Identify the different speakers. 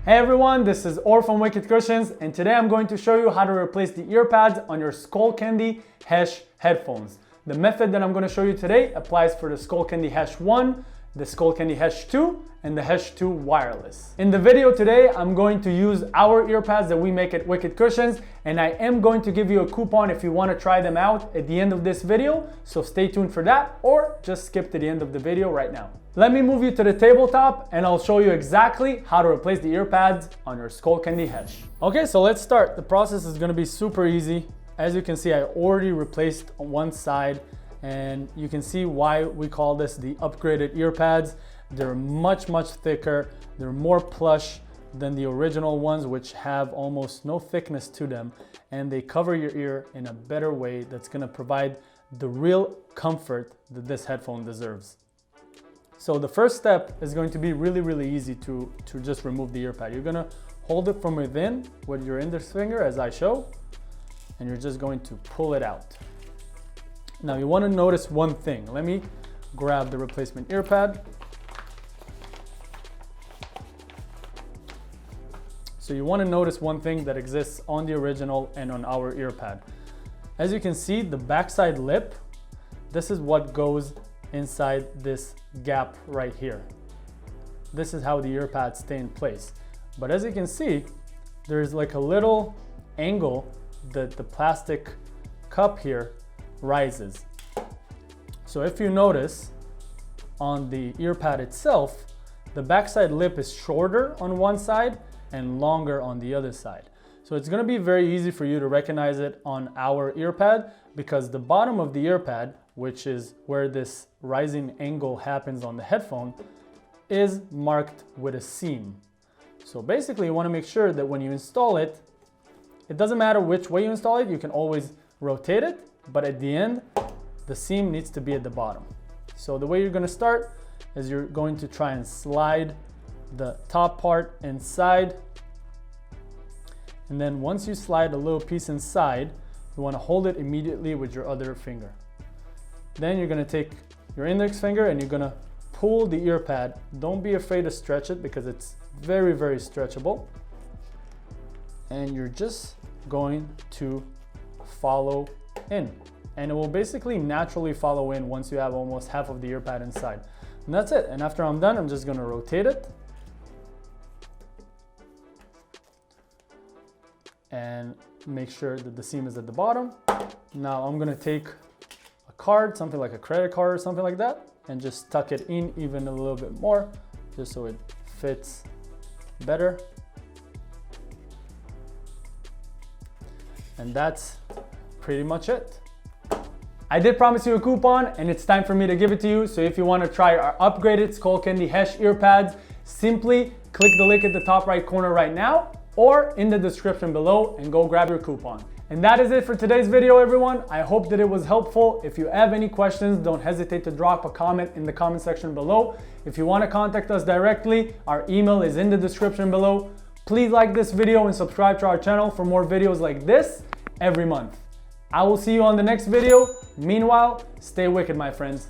Speaker 1: Hey everyone, this is Or from Wicked Cushions, and today I'm going to show you how to replace the ear pads on your SkullCandy Hesh headphones. The method that I'm going to show you today applies for the SkullCandy Hesh 1, the SkullCandy Hesh 2, and the Hesh 2 wireless. In the video today, I'm going to use our ear pads that we make at Wicked Cushions, and I am going to give you a coupon if you want to try them out at the end of this video, so stay tuned for that, or just skip to the end of the video right now. Let me move you to the tabletop and I'll show you exactly how to replace the ear pads on your SkullCandy Hesh. Okay, so let's start. The process is going to be super easy. As you can see, I already replaced one side, and you can see why we call this the upgraded ear pads. They're much thicker. They're more plush than the original ones, which have almost no thickness to them, and they cover your ear in a better way that's going to provide the real comfort that this headphone deserves. So the first step is going to be really easy to just remove the ear pad. You're gonna hold it from within with your index finger as I show, and you're just going to pull it out. Now you wanna notice one thing. Let me grab the replacement ear pad. So you wanna notice one thing that exists on the original and on our ear pad. As you can see, the backside lip, this is what goes inside this gap right here. This is how the ear pads stay in place. But as you can see, there's like a little angle that the plastic cup here rises. So if you notice on the ear pad itself, the backside lip is shorter on one side and longer on the other side. So it's going to be very easy for you to recognize it on our ear pad, because the bottom of the ear pad, which is where this rising angle happens on the headphone, is marked with a seam. So basically you want to make sure that when you install it, it doesn't matter which way you install it, you can always rotate it, but at the end, the seam needs to be at the bottom. So the way you're going to start is you're going to try and slide the top part inside. And then once you slide a little piece inside, you want to hold it immediately with your other finger. Then you're going to take your index finger and you're going to pull the ear pad. Don't be afraid to stretch it because it's very stretchable. And you're just going to follow in. And it will basically naturally follow in once you have almost half of the ear pad inside. And that's it. And after I'm done, I'm just going to rotate it. And make sure that the seam is at the bottom. Now I'm going to take a card, something like a credit card or something like that, and just tuck it in even a little bit more, just so it fits better. And that's pretty much it. I did promise you a coupon, and it's time for me to give it to you. So if you want to try our upgraded SkullCandy Hesh ear pads, simply click the link at the top right corner right now, or in the description below, and go grab your coupon. And that is it for today's video, everyone. I hope that it was helpful. If you have any questions, don't hesitate to drop a comment in the comment section below. If you want to contact us directly, our email is in the description below. Please like this video and subscribe to our channel for more videos like this every month. I will see you on the next video. Meanwhile, stay wicked, my friends.